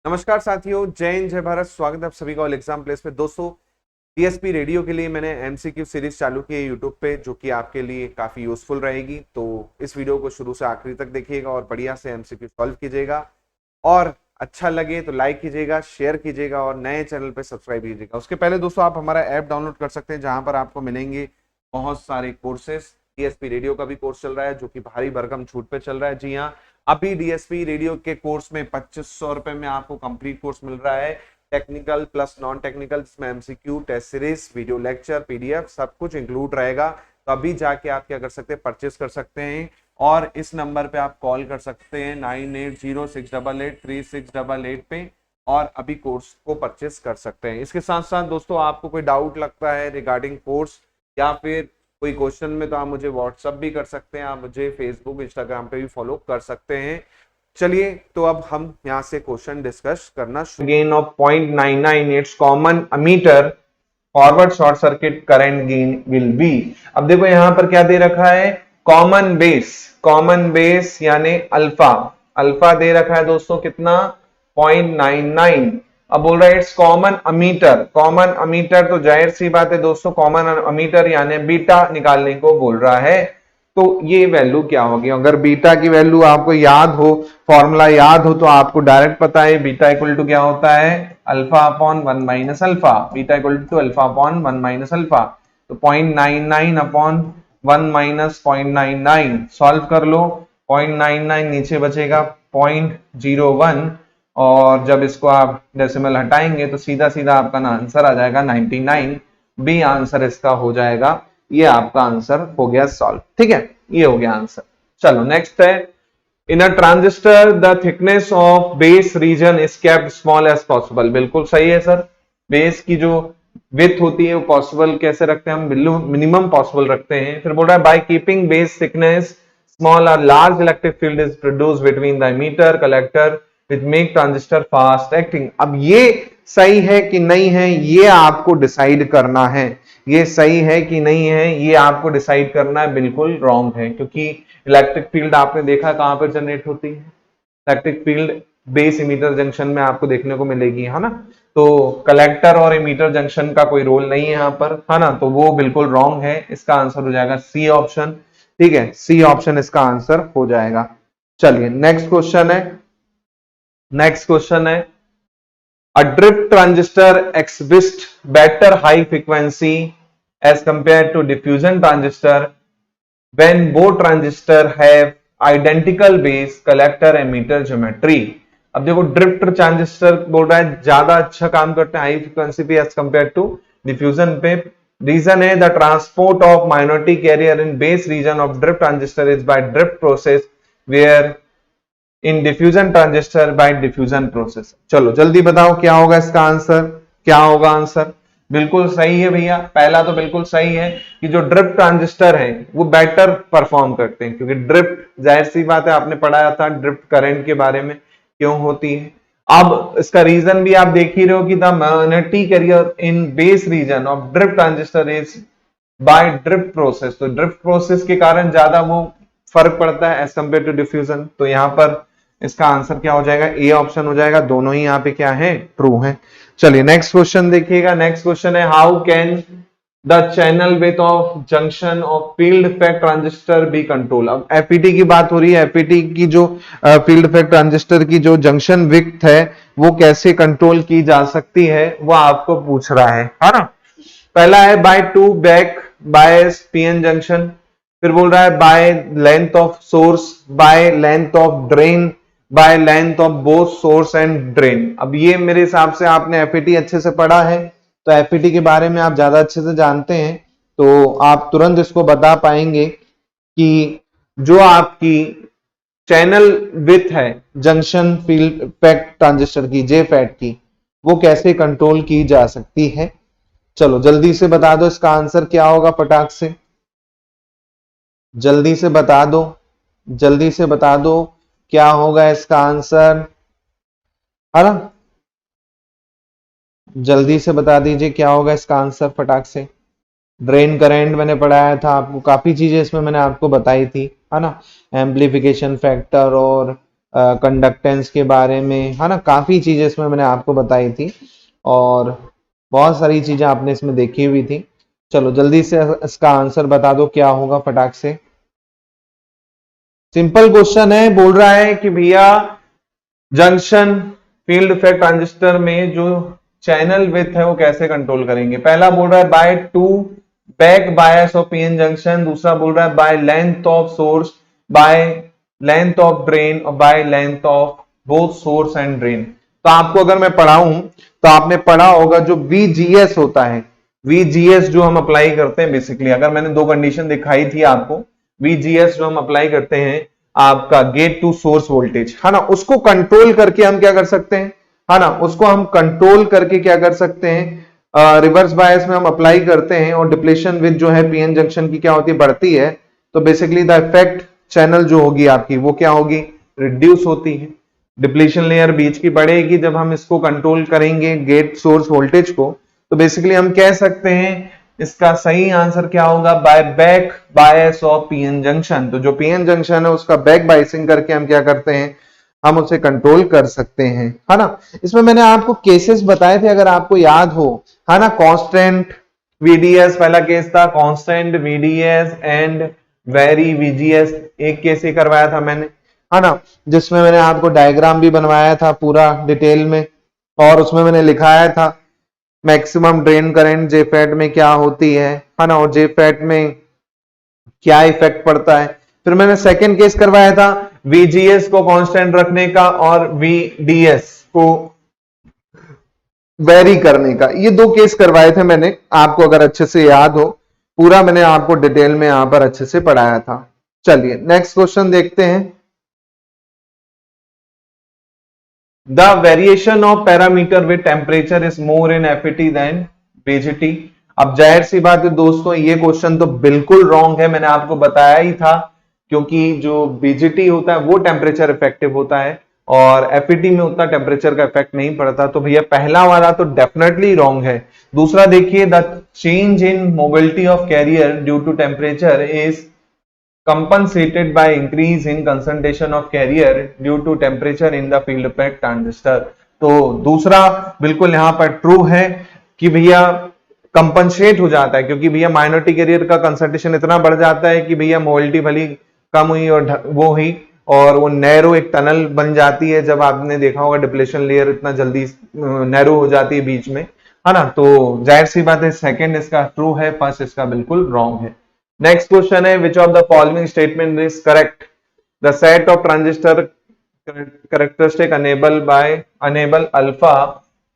नमस्कार साथियों, जय हिंद जय भारत। स्वागत है आप सभी का ऑल एग्जाम प्लेस पे। दोस्तों, डीएसपी रेडियो के लिए मैंने एमसीक्यू सीरीज चालू की है यूट्यूब पे, जो कि आपके लिए काफी यूजफुल रहेगी। तो इस वीडियो को शुरू से आखिरी तक देखिएगा और बढ़िया से एमसीक्यू सॉल्व कीजिएगा। और अच्छा लगे तो लाइक कीजिएगा, शेयर कीजिएगा और नए चैनल पे सब्सक्राइब कीजिएगा। उसके पहले दोस्तों, आप हमारा ऐप डाउनलोड कर सकते हैं, जहां पर आपको मिलेंगे बहुत सारे कोर्सेस। डीएसपी रेडियो का भी कोर्स चल रहा है, जो कि भारी भरकम छूट पे चल रहा है। जी हाँ, अभी डीएसपी रेडियो के कोर्स में 2500 रुपए में आपको कंप्लीट कोर्स मिल रहा है, टेक्निकल प्लस नॉन टेक्निकल, जिसमें MCQ, test series, video lecture, PDF सब कुछ इंक्लूड रहेगा। तो अभी जाके आप क्या कर सकते हैं, परचेस कर सकते हैं। और इस नंबर पे आप कॉल कर सकते हैं 9806883688 पे, और अभी कोर्स को परचेस कर सकते हैं। इसके साथ साथ दोस्तों, आपको कोई डाउट लगता है रिगार्डिंग कोर्स या फिर कोई क्वेश्चन में, तो आप मुझे व्हाट्सअप भी कर सकते हैं, आप मुझे फेसबुक इंस्टाग्राम पे भी फॉलो कर सकते हैं। चलिए, तो अब हम यहाँ से क्वेश्चन डिस्कस करना शुरू। Gain of 0.99 it's common ammeter forward short circuit current gain will be. अब देखो यहाँ पर क्या दे रखा है, कॉमन बेस यानी अल्फा। अल्फा दे रखा है दोस्तों कितना, 0.99। अब बोल रहा है इट्स कॉमन अमीटर, तो जाहिर सी बात है दोस्तों, कॉमन अमीटर यानी बीटा निकालने को बोल रहा है। तो ये वैल्यू क्या होगी, अगर बीटा की वैल्यू आपको याद हो, फॉर्मूला याद हो, तो आपको डायरेक्ट पता है बीटा इक्वल टू क्या होता है, alpha upon 1 minus alpha. Beta equal to alpha upon 1 minus alpha. तो 0.99 अपॉन 1 माइनस 0.99 सॉल्व कर लो। 0.99 नीचे बचेगा 0.01, और जब इसको आप डेसिमल हटाएंगे तो सीधा सीधा आपका आंसर आ जाएगा 99। बी आंसर इसका हो जाएगा। ये आपका आंसर हो गया सॉल्व। ठीक है, ये हो गया आंसर। चलो नेक्स्ट है, in a transistor the thickness of base region is kept small as possible. बिल्कुल सही है सर, बेस की जो विड्थ होती है वो पॉसिबल कैसे रखते हैं हम, मिनिमम पॉसिबल रखते हैं। फिर बोल रहा है by keeping base thickness small और large electric field is produced between the emitter collector which make transistor fast acting. अब ये सही है कि नहीं है, ये आपको डिसाइड करना है। ये सही है कि नहीं है, ये आपको डिसाइड करना है। बिल्कुल रॉन्ग है, क्योंकि इलेक्ट्रिक फील्ड आपने देखा कहां पर जनरेट होती है, electric field base emitter junction में आपको देखने को मिलेगी, है ना। तो कलेक्टर और इमीटर जंक्शन का कोई रोल नहीं है यहाँ पर, है ना। तो वो बिल्कुल रॉन्ग है। इसका आंसर हो जाएगा सी ऑप्शन। ठीक है, सी ऑप्शन इसका आंसर हो जाएगा। चलिए नेक्स्ट क्वेश्चन है, a drift transistor exhibits better high frequency as compared to diffusion transistor when both transistor have identical base collector emitter geometry। अब देखो, ड्रिफ्ट ट्रांजिस्टर बोल रहा है ज्यादा अच्छा काम करते हैं हाई फ्रीक्वेंसी पे एज कंपेयर टू डिफ्यूजन पे। रीजन है the transport of minority carrier in base region of drift transistor is by drift process where in diffusion transistor by diffusion process. चलो जल्दी बताओ क्या होगा इसका आंसर, क्या होगा आंसर। बिल्कुल सही है भैया, पहला तो बिल्कुल सही है कि जो ड्रिफ्ट ट्रांजिस्टर है वो बेटर परफॉर्म करते हैं, क्योंकि ड्रिफ्ट, जाहिर सी बात है, आपने पढ़ाया था ड्रिफ्ट करंट के बारे में क्यों होती है। अब इसका रीजन भी आप देख ही रहे हो कि the minority carrier in base region of drift transistor is by drift process. तो ड्रिफ्ट प्रोसेस के कारण ज्यादा वो फर्क पड़ता है एज कंपेयर टू डिफ्यूजन। तो यहाँ पर इसका आंसर क्या हो जाएगा, ए ऑप्शन हो जाएगा। दोनों ही यहाँ पे क्या है, ट्रू है। चलिए नेक्स्ट क्वेश्चन देखिएगा। नेक्स्ट क्वेश्चन है, how can the channel width of junction of field effect transistor be control. अब एफईटी की बात हो रही है, एफईटी की जो फील्ड इफेक्ट ट्रांजिस्टर की जो जंक्शन विड्थ है वो कैसे कंट्रोल की जा सकती है, वो आपको पूछ रहा है ना। पहला है by to back bias PN junction. फिर बोल रहा है by length of source, by length of drain, bye length of both source and drain. अब ये मेरे हिसाब से आपने एफईटी अच्छे से पढ़ा है, तो एफईटी के बारे में आप ज्यादा अच्छे से जानते हैं, तो आप तुरंत इसको बता पाएंगे कि जो आपकी चैनल विड्थ है जंक्शन फील्ड इफेक्ट ट्रांजिस्टर की, जेफेट की, वो कैसे कंट्रोल की जा सकती है। चलो जल्दी से बता दो इसका आंसर क्या होगा, फटाक से जल्दी से बता दो क्या होगा इसका आंसर, है ना। जल्दी से बता दीजिए क्या होगा इसका आंसर फटाक से। ड्रेन करंट मैंने पढ़ाया था आपको, काफी चीजें इसमें मैंने आपको बताई थी, है ना। एम्प्लीफिकेशन फैक्टर और कंडक्टेंस के बारे में, है ना, काफी चीजें इसमें मैंने आपको बताई थी और बहुत सारी चीजें आपने इसमें देखी हुई थी। चलो जल्दी से इसका आंसर बता दो क्या होगा फटाक से। सिंपल क्वेश्चन है, बोल रहा है कि भैया जंक्शन फील्ड इफेक्ट ट्रांजिस्टर में जो चैनल विड्थ है वो कैसे कंट्रोल करेंगे। पहला बोल रहा है by to back bias of PN junction, दूसरा बोल रहा है by length of source, by length of drain और by length of both source and drain. तो आपको अगर मैं पढ़ाऊं तो आपने पढ़ा होगा जो VGS होता है, VGS जो हम अप्लाई करते हैं बेसिकली, अगर मैंने दो कंडीशन दिखाई थी आपको, VGS जो हम अप्लाई करते हैं आपका गेट टू सोर्स वोल्टेज, है ना, उसको कंट्रोल करके हम क्या कर सकते हैं, है ना, उसको हम कंट्रोल करके क्या कर सकते हैं, रिवर्स बायस में हम अप्लाई करते हैं और डिप्लेशन विद जो है पीएन जंक्शन की क्या होती है, बढ़ती है। तो बेसिकली द इफेक्ट चैनल जो होगी आपकी वो क्या होगी, रिड्यूस होती है। डिप्लीशन लेयर बीच की बढ़ेगी जब हम इसको कंट्रोल करेंगे गेट सोर्स वोल्टेज को। तो बेसिकली हम कह सकते हैं इसका सही आंसर क्या होगा, buy back bias of PN junction. तो जो पीएन जंक्शन है उसका बैक बायसिंग करके हम क्या करते हैं, हम उसे कंट्रोल कर सकते हैं, है ना। इसमें मैंने आपको केसेस बताए थे अगर आपको याद हो, है ना, कांस्टेंट VDS पहला केस था, constant VDS and very VGS एक केस ही करवाया था मैंने, है ना, जिसमें मैंने आपको डायग्राम भी बनवाया था पूरा डिटेल में और उसमें मैंने लिखाया था मैक्सिमम ड्रेन करंट जेफेट में क्या होती है ना, और जेफेट में क्या इफेक्ट पड़ता है। फिर मैंने सेकंड केस करवाया था VGS को कांस्टेंट रखने का और VDS को वेरी करने का। ये दो केस करवाए थे मैंने, आपको अगर अच्छे से याद हो, पूरा मैंने आपको डिटेल में यहां पर अच्छे से पढ़ाया था। चलिए नेक्स्ट क्वेश्चन देखते हैं। The variation of parameter with temperature is more in FET than BGT। अब जाहिर सी बात है दोस्तों, ये क्वेश्चन तो बिल्कुल रॉन्ग है, मैंने आपको बताया ही था, क्योंकि जो BGT होता है वो टेम्परेचर इफेक्टिव होता है और FET में उतना टेम्परेचर का इफेक्ट नहीं पड़ता। तो भैया पहला वाला तो डेफिनेटली रॉन्ग है। दूसरा देखिए, the change in mobility of carrier due to temperature is compensated by increase in concentration of carrier due to temperature in the field effect transistor। तो दूसरा बिल्कुल यहां पर ट्रू है कि भैया कंपनसेट हो जाता है, क्योंकि भैया माइनॉरिटी कैरियर का कंसंट्रेशन इतना बढ़ जाता है कि भैया मोबिलिटी भली कम हुई और वो हुई और वो नैरो एक टनल बन जाती है। जब आपने देखा होगा डिप्लेशन लेयर इतना जल्दी नैरो हो जाती है बीच में, है ना। तो जाहिर सी बात है सेकंड इसका ट्रू है, फर्स्ट इसका बिल्कुल रॉन्ग है। नेक्स्ट क्वेश्चन है, which of the following statement is correct, the set of transistor characteristic enable alpha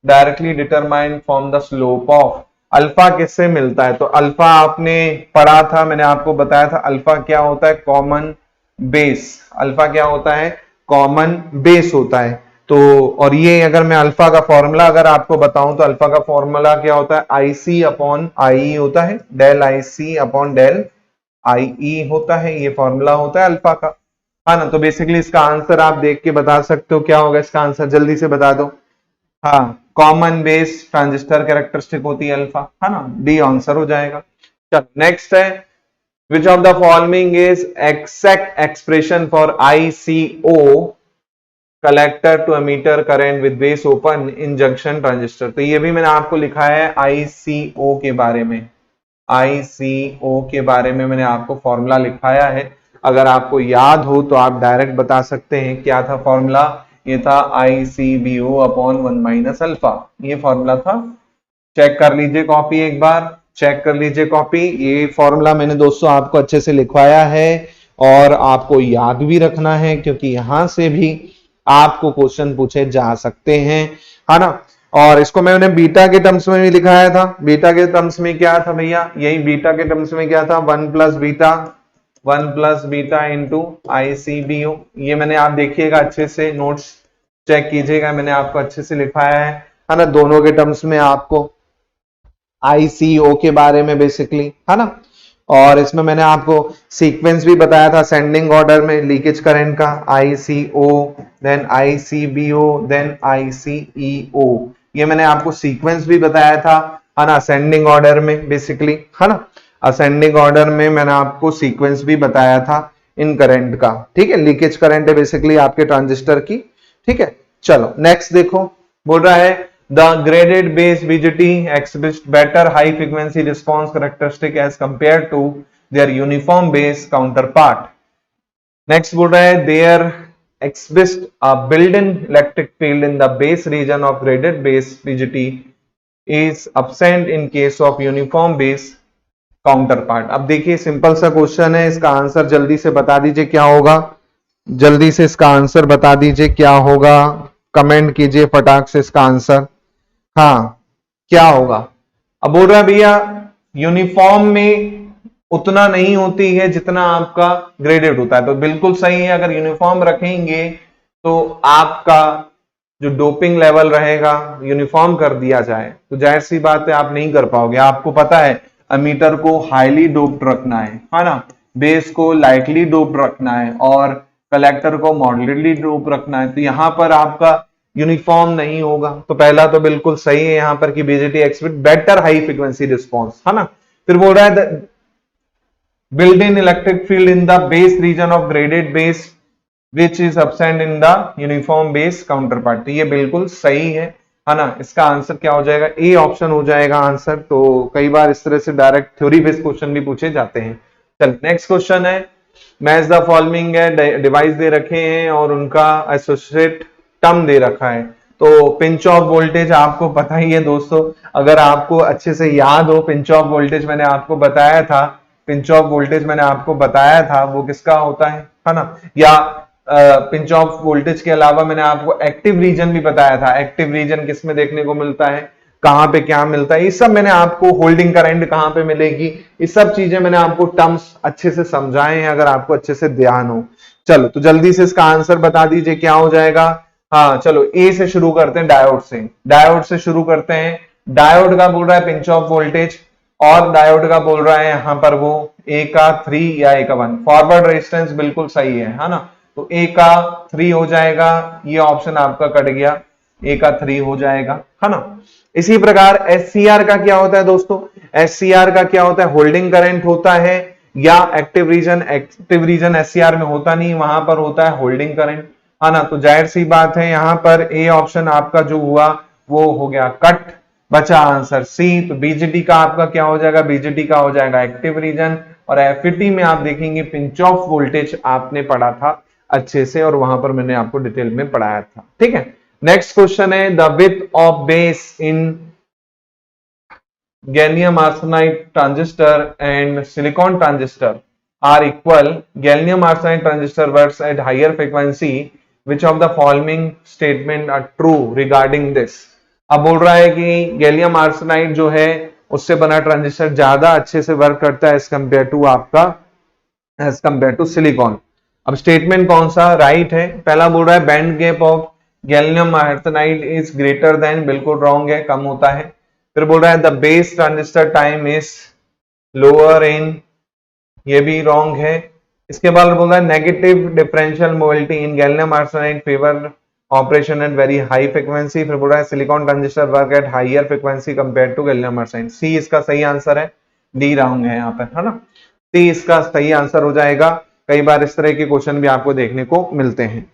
directly determine from the slope of. Alpha किससे मिलता है, तो अल्फा आपने पढ़ा था, मैंने आपको बताया था अल्फा क्या होता है, कॉमन बेस। अल्फा क्या होता है, कॉमन बेस होता है। तो और ये अगर मैं अल्फा का फॉर्मूला अगर आपको बताऊं तो अल्फा का फॉर्मूला क्या होता है, IC अपॉन IE होता है, del IC upon del IE होता है, ये फॉर्मूला होता है अल्फा का, है ना। तो बेसिकली इसका आंसर आप देख के बता सकते हो क्या होगा इसका आंसर, जल्दी से बता दो। हाँ, कॉमन बेस ट्रांजिस्टर कैरेक्टरिस्टिक होती है अल्फा, है ना, डी आंसर हो जाएगा। चलो नेक्स्ट है, which of the following is exact expression for ICO collector to emitter current with base open in junction transistor। तो ये भी मैंने आपको लिखा है ICO के बारे में, ICO के बारे में मैंने आपको फॉर्मूला लिखाया है। अगर आपको याद हो तो आप डायरेक्ट बता सकते हैं क्या था फॉर्मूला, ये था ICBO अपॉन 1 माइनस अल्फा, ये फॉर्मूला था। चेक कर लीजिए कॉपी, एक बार चेक कर लीजिए कॉपी। ये फॉर्मूला मैंने दोस्तों आपको अच्छे से लिखवाया है और आपको याद भी रखना है, क्योंकि यहां से भी आपको क्वेश्चन पूछे जा सकते हैं, है ना। और इसको मैंने बीटा के टर्म्स में भी लिखाया था। बीटा के टर्म्स में क्या था भैया, यही बीटा के टर्म्स में क्या था, 1 प्लस बीटा इंटू ICBO। ये मैंने आप देखिएगा अच्छे से, नोट्स चेक कीजिएगा, मैंने आपको अच्छे से लिखाया है ना, दोनों के टर्म्स में आपको ICO के बारे में बेसिकली, है ना। और इसमें मैंने आपको सीक्वेंस भी बताया था असेंडिंग ऑर्डर में लीकेज करंट का, ICO then ICBO then ICEO, ये मैंने आपको सीक्वेंस भी बताया था, है ना, असेंडिंग ऑर्डर में बेसिकली, है ना, असेंडिंग ऑर्डर में मैंने आपको सीक्वेंस भी बताया था इन करंट का, ठीक है, लीकेज करंट है बेसिकली आपके ट्रांजिस्टर की, ठीक है। चलो नेक्स्ट देखो, बोल रहा है the graded base BJT exhibit better high frequency response characteristic as compare to their uniform base counterpart. Next बोल रहा है there exhibit a built-in electric field in the base region of graded base BJT is absent in case of uniform base counterpart। अब देखिए simple सा question है, इसका answer जल्दी से बता दीजिए क्या होगा, जल्दी से इसका आंसर बता दीजिए क्या होगा, कमेंट कीजिए फटाक से इसका आंसर। हाँ क्या होगा? अब बोल रहा है भैया यूनिफॉर्म में उतना नहीं होती है जितना आपका ग्रेडेड होता है, तो बिल्कुल सही है। अगर यूनिफॉर्म रखेंगे तो आपका जो डोपिंग लेवल रहेगा यूनिफॉर्म कर दिया जाए तो जाहिर सी बात है आप नहीं कर पाओगे। आपको पता है एमीटर को हाईली डोप्ड रखना है ना, बेस को लाइटली डोप्ड रखना है और कलेक्टर को मॉडरेटली डोप रखना है, तो यहां पर आपका यूनिफॉर्म नहीं होगा। तो पहला तो बिल्कुल सही है यहां पर कि BJT exhibit better high frequency response, है ना। फिर बोल रहा है built-in electric field in the base region of graded base which is absent in the uniform base counterpart। तो ये बिल्कुल सही है ना। इसका आंसर क्या हो जाएगा? ए ऑप्शन हो जाएगा आंसर। तो कई बार इस तरह से डायरेक्ट थ्योरी बेस्ड क्वेश्चन भी पूछे जाते हैं। चल नेक्स्ट क्वेश्चन है, मैच द फॉलोइंग है, डिवाइस दे रखे हैं और उनका एसोसिएट टर्म दे रखा है। तो पिंच ऑफ वोल्टेज आपको पता ही है दोस्तों, अगर आपको अच्छे से याद हो पिंच ऑफ वोल्टेज मैंने आपको बताया था, पिंच ऑफ वोल्टेज मैंने आपको बताया था वो किसका होता है ना। या पिंच ऑफ वोल्टेज के अलावा मैंने आपको एक्टिव रीजन भी बताया था। एक्टिव रीजन किस में देखने को मिलता है, कहां पे क्या मिलता है, ये सब मैंने आपको, होल्डिंग करंट कहां पे मिलेगी, ये सब चीजें मैंने आपको टर्म्स अच्छे से समझाए हैं अगर आपको अच्छे से ध्यान हो। चलो तो जल्दी से इसका आंसर बता दीजिए क्या हो जाएगा। हाँ चलो ए से शुरू करते हैं, डायोड से, डायोड से शुरू करते हैं। डायोड का बोल रहा है पिंच ऑफ वोल्टेज और डायोड का बोल रहा है यहां पर वो ए का 3 या ए का 1। फॉरवर्ड रेजिस्टेंस बिल्कुल सही है ना, तो ए का 3 हो जाएगा, ये ऑप्शन आपका कट गया, ए का 3 हो जाएगा, है ना। इसी प्रकार एससीआर का क्या होता है दोस्तों? एससीआर का क्या होता है? होल्डिंग करंट होता है या active region? Active region SCR में होता नहीं, वहां पर होता है होल्डिंग करंट, है ना। तो जाहिर सी बात है यहां पर ए ऑप्शन आपका जो हुआ वो हो गया कट, बचा आंसर सी। तो बीजेटी का आपका क्या हो जाएगा? बीजेटी का हो जाएगा एक्टिव रीजन। और एफईटी में आप देखेंगे पिंच ऑफ वोल्टेज आपने पढ़ा था अच्छे से और वहां पर मैंने आपको डिटेल में पढ़ाया था, ठीक है। नेक्स्ट क्वेश्चन है the width of base in gallium arsenide transistor and silicon transistor are equal. Gallium arsenide transistor works at higher frequency, which of the following statement are true regarding this। अब बोल रहा है कि gallium arsenide जो है उससे बना transistor ज्यादा अच्छे से वर्क करता है एज कंपेयर टू आपका, एज कंपेयर टू सिलिकॉन। अब स्टेटमेंट कौन सा राइट है? पहला बोल रहा है band gap of gallium arsenide is greater than, बिल्कुल रॉन्ग है, कम होता है। फिर बोल रहा है the base transistor time is lower in, ये भी रॉन्ग है। इसके बाद बोल रहा है negative differential mobility in gallium arsenide favour operation at very high frequency. फिर बोल रहा है silicon transistor work at higher frequency compare to gallium arsenide. C इसका सही आंसर है, डी रॉन्ग है यहाँ पर, है ना। सी इसका सही आंसर हो जाएगा। कई बार इस तरह के क्वेश्चन भी आपको देखने को मिलते हैं।